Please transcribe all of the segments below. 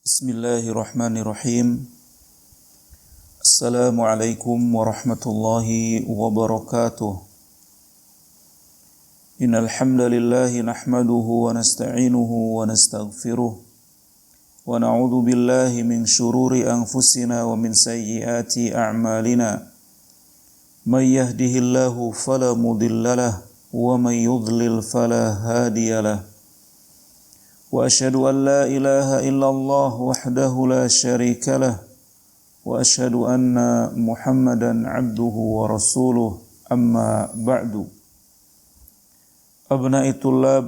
Bismillahirrahmanirrahim. Assalamualaikum warahmatullahi wabarakatuh. Innal hamdalillahi nahmaduhu wa nasta'inuhu wa nastaghfiruh wa na'udzu billahi min shururi anfusina wa min sayyiati a'malina. May yahdihillahu fala mudhillalah wa may yudlil fala hadiyalah. وأشهد أن لا إله إلا الله وحده لا شريك له وأشهد أن محمدا عبده ورسوله أما بعد أبناء الطلاب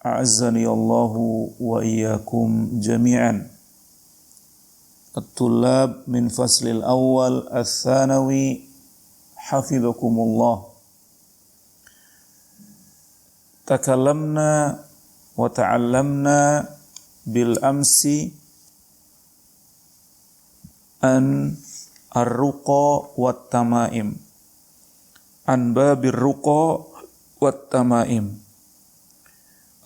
أعزني الله وإياكم جميعا الطلاب من فصل الأول الثانوي حفظكم الله تكلمنا وتعلمنا بالأمس عن الرقى والتمائم عن باب الرقى والتمائم.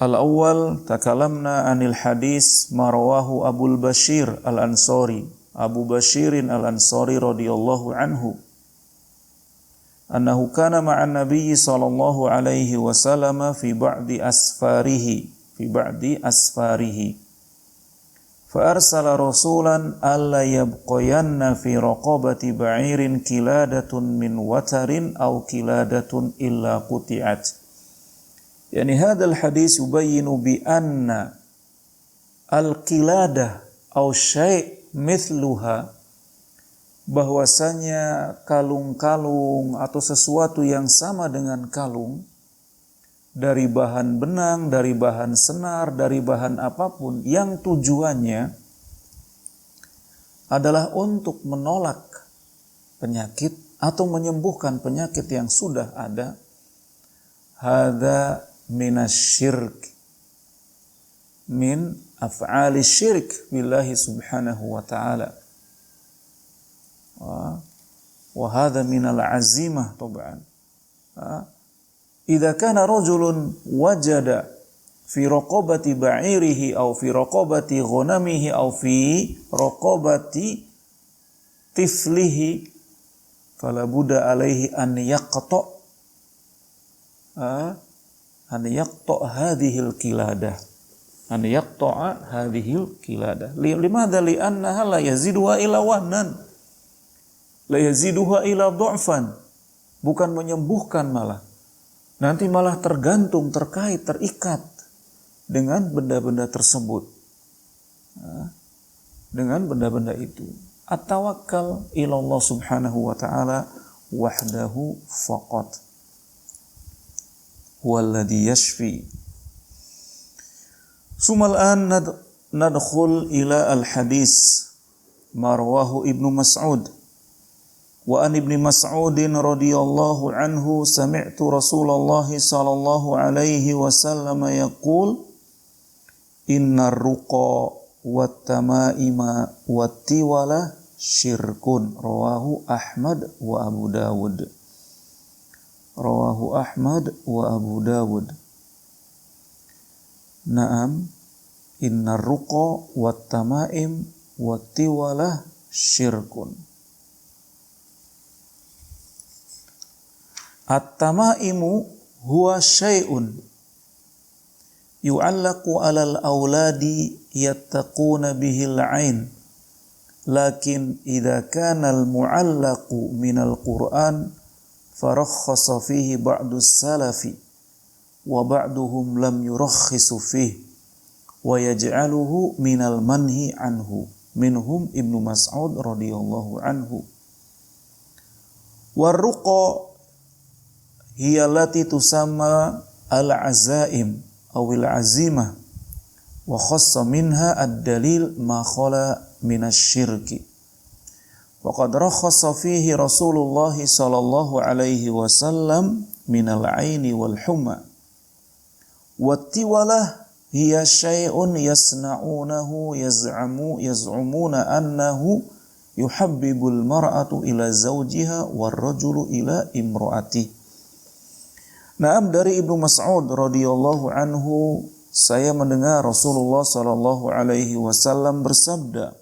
الأول تكلمنا عن الحديث ما رواه أبو البشير الأنصاري أبو بشير الأنصاري رضي الله عنه أنه كان مع النبي صلى الله عليه وسلم في بعض أسفاره فأرسل رسولا ألا يبقين في رقبة بعير كلادة من وتر أو كلادة إلا قطعت. يعني هذا الحديث يبين بأن القلادة أو شيء مثلها, bahwasanya kalung-kalung atau sesuatu yang sama dengan kalung dari bahan benang, dari bahan senar, dari bahan apapun yang tujuannya adalah untuk menolak penyakit atau menyembuhkan penyakit yang sudah ada, hadza minasyirk, min af'ali syirk billahi subhanahu wa ta'ala. Wa hadza minal azimah taban. Idza kana rajulun wajada fi raqabati ba'irihi aw fi raqabati ghanamihi aw fi raqabati tiflihi fala budda alaihi an yaqta hadhihi al-qiladah, an yaqta hadhihi al-qiladah. Limadha li'annaha la yaziduha ila wahnan, la yaziduha ila du'fan, bukan menyembuhkan, malah nanti malah tergantung, terkait, terikat dengan benda-benda tersebut, dengan benda-benda itu. At-tawakkal ila Allah subhanahu wa ta'ala wahdahu faqat huwallazi yashfi. Sumal an nadkhul ila al-hadis ma rawahu Ibnu Mas'ud. Wa an Ibni Mas'udin radhiyallahu anhu sami'tu Rasulullah sallallahu alaihi wasallam yaqul innar ruqa wat tamaima wat tiwala syirkun, rawahu Ahmad wa Abu Dawud. Rawahu Ahmad wa Abu Dawud. Naam, innar ruqa wat tamaim wat tiwala syirkun. At-tamaimu huwa syai'un yu'allaqu 'alal auladi yattaquna bihil 'ain, lakin idza kana al-mu'allaqu minal Qur'an farakhasa fihi ba'du salafi wa ba'duhum lam yurakhisu fihi wa yaj'aluhu minal manhi anhu, minhum Ibnu Mas'ud radhiyallahu anhu. Warruqa hiya allati tusamma al-azaim aw al-azimah wa khassa minha ad-dalil ma khala min asy-syirki. Wa qad rakhasa fihi Rasulullah sallallahu alaihi wasallam min al-'aini wal humma. Wa tiwalah hiya syai'un yasna'unahu yaz'umuna annahu yuhabbibul mar'atu ila zawjiha war rajulu ila imra'atihi. Naam, dari Ibnu Mas'ud radhiyallahu anhu saya mendengar Rasulullah Shallallahu Alaihi Wasallam bersabda,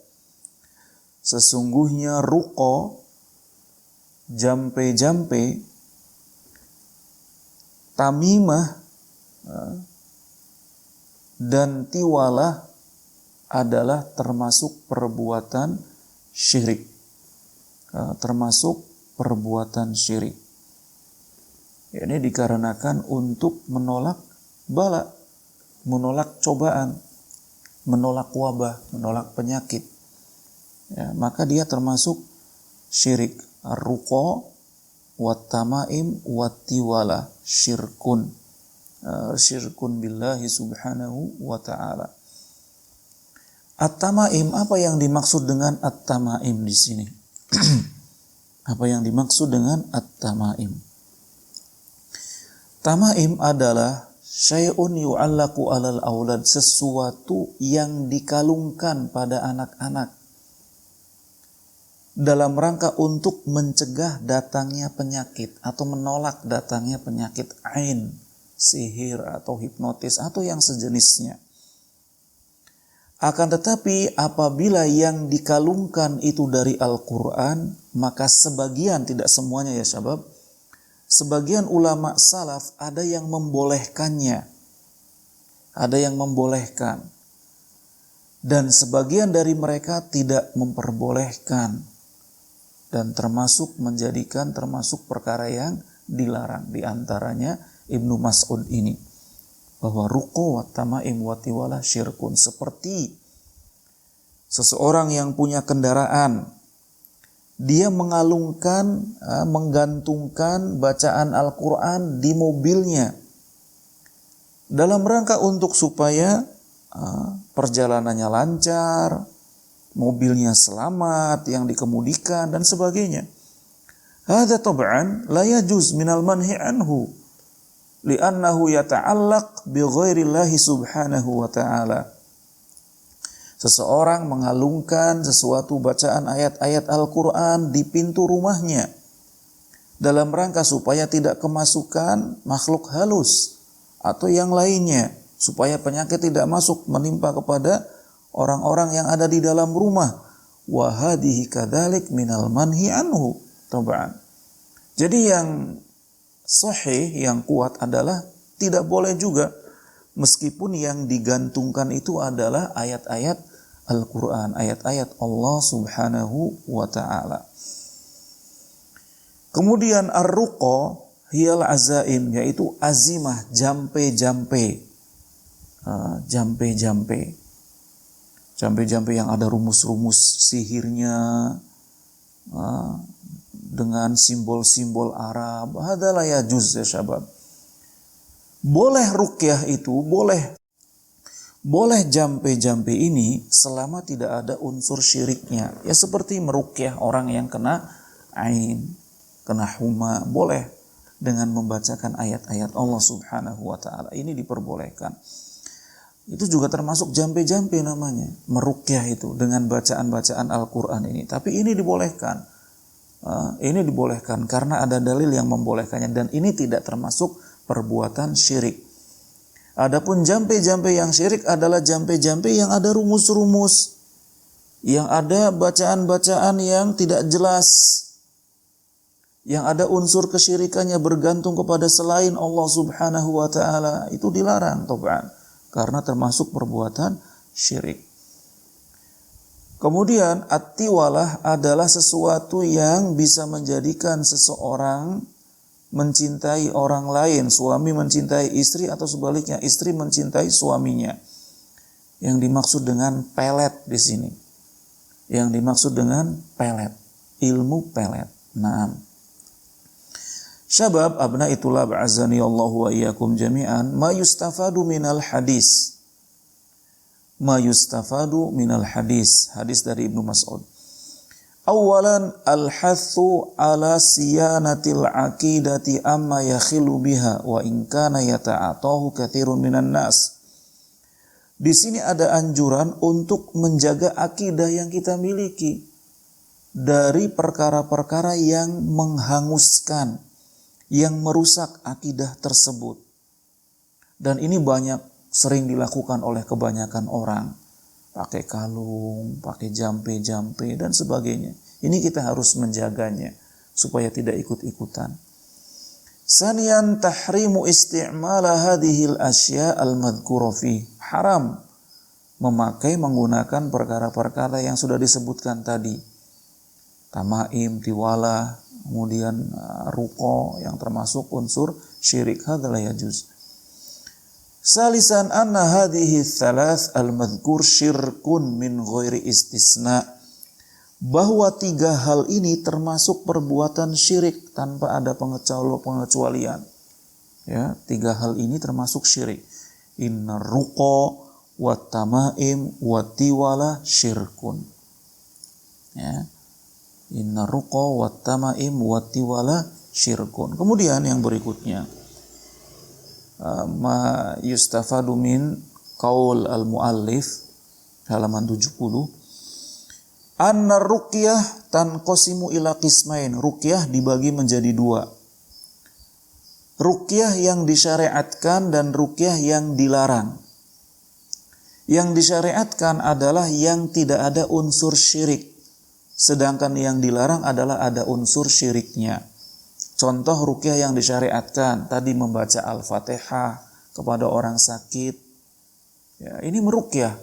sesungguhnya ruqa, jampe-jampe, tamimah, dan tiwalah adalah termasuk perbuatan syirik. Termasuk perbuatan syirik. Ini dikarenakan untuk menolak bala, menolak cobaan, menolak wabah, menolak penyakit. Ya, maka dia termasuk syirik. Ar-ruqa wat tamaim wat tiwala syirkun. Syirkun billahi subhanahu wa ta'ala. At-tamaim, apa yang dimaksud dengan at-tamaim di sini? Apa yang dimaksud dengan at-tamaim? Tamaim adalah syai'un yu'allaku alal aulad, sesuatu yang dikalungkan pada anak-anak dalam rangka untuk mencegah datangnya penyakit atau menolak datangnya penyakit ain, sihir atau hipnotis atau yang sejenisnya. Akan tetapi apabila yang dikalungkan itu dari Al-Quran, maka sebagian, tidak semuanya ya syabab, sebagian ulama salaf ada yang membolehkannya. Ada yang membolehkan. Dan sebagian dari mereka tidak memperbolehkan. Dan termasuk menjadikan termasuk perkara yang dilarang. Di antaranya Ibnu Mas'ud ini. Bahwa ruqa wa tamaim wa tiwala syirkun. Seperti seseorang yang punya kendaraan, dia mengalungkan, menggantungkan bacaan Al-Quran di mobilnya dalam rangka untuk supaya perjalanannya lancar, mobilnya selamat yang dikemudikan dan sebagainya. Hadza tab'an la yajuz minal manhi anhu li'annahu yata'allaq bi ghairillahi subhanahu wa ta'ala. Seseorang mengalungkan sesuatu bacaan ayat-ayat Al-Quran di pintu rumahnya dalam rangka supaya tidak kemasukan makhluk halus atau yang lainnya, supaya penyakit tidak masuk menimpa kepada orang-orang yang ada di dalam rumah. Wa hadhihi kadzalik minal manhi anhu tab'an. Jadi yang sahih, yang kuat adalah tidak boleh juga, meskipun yang digantungkan itu adalah ayat-ayat Al-Quran, ayat-ayat Allah subhanahu wa ta'ala. Kemudian ar-ruqa hiyal azaim, yaitu azimah, jampe-jampe. Jampe-jampe. Jampe-jampe yang ada rumus-rumus sihirnya, dengan simbol-simbol Arab. Hadalah ya juz ya syabab. Boleh ruqyah itu, boleh jampe-jampe ini selama tidak ada unsur syiriknya. Ya seperti meruqyah orang yang kena ain, kena huma, boleh dengan membacakan ayat-ayat Allah subhanahu wa ta'ala. Ini diperbolehkan. Itu juga termasuk jampe-jampe namanya. Meruqyah itu dengan bacaan-bacaan Al-Quran ini. Tapi ini dibolehkan. Ini dibolehkan karena ada dalil yang membolehkannya. Dan ini tidak termasuk perbuatan syirik. Adapun jampe-jampe yang syirik adalah jampe-jampe yang ada rumus-rumus, yang ada bacaan-bacaan yang tidak jelas, yang ada unsur kesyirikannya bergantung kepada selain Allah subhanahu wa ta'ala. Itu dilarang tab'an, karena termasuk perbuatan syirik. Kemudian at-tiwalah adalah sesuatu yang bisa menjadikan seseorang mencintai orang lain, suami mencintai istri atau sebaliknya istri mencintai suaminya. Yang dimaksud dengan pelet di sini. Yang dimaksud dengan pelet, ilmu pelet. Naam. Syabab abna itulah ba'azani Allahu wa iyyakum jami'an, ma yustafadu minal hadis. Ma yustafadu minal hadis. Hadis dari Ibnu Mas'ud. Awalan al-hathu ala siyanatil aqidati amma yakhilu biha wa in kana yata'atahu katsirun minan nas. Di sini ada anjuran untuk menjaga akidah yang kita miliki dari perkara-perkara yang menghanguskan, yang merusak akidah tersebut. Dan ini banyak sering dilakukan oleh kebanyakan orang. Pakai kalung, pakai jampe-jampe, dan sebagainya. Ini kita harus menjaganya, supaya tidak ikut-ikutan. Saniyan tahrimu isti'mala hadhil asya al-madhkura fi. Haram memakai, menggunakan perkara-perkara yang sudah disebutkan tadi. Tamaim, tiwalah, kemudian ruqa yang termasuk unsur syirik. Hadza la yajuz. Salisan anna hadhihi thalath al-madhkur syirkun min ghairi istisna. Bahwa 3 hal ini termasuk perbuatan syirik tanpa ada pengecualian. Ya, 3 hal ini termasuk syirik. Inna ruqa wa tamaim wa tiwala syirkun. Ya. Inna ruqa wa tamaim wa tiwala syirkun. Kemudian yang berikutnya, ma yustafadu min qaul al-muallif halaman 70, anna ruqyah tanqasimu ila qismain. Ruqyah dibagi menjadi 2. Ruqyah yang disyariatkan dan ruqyah yang dilarang. Yang disyariatkan adalah yang tidak ada unsur syirik, sedangkan yang dilarang adalah ada unsur syiriknya. Contoh ruqyah yang disyariatkan, tadi membaca Al-Fatihah kepada orang sakit. Ya, ini meruqyah.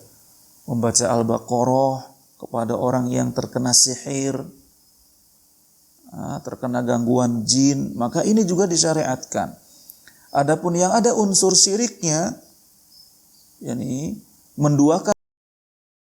Membaca Al-Baqarah kepada orang yang terkena sihir, terkena gangguan jin, maka ini juga disyariatkan. Adapun yang ada unsur syiriknya, yakni menduakan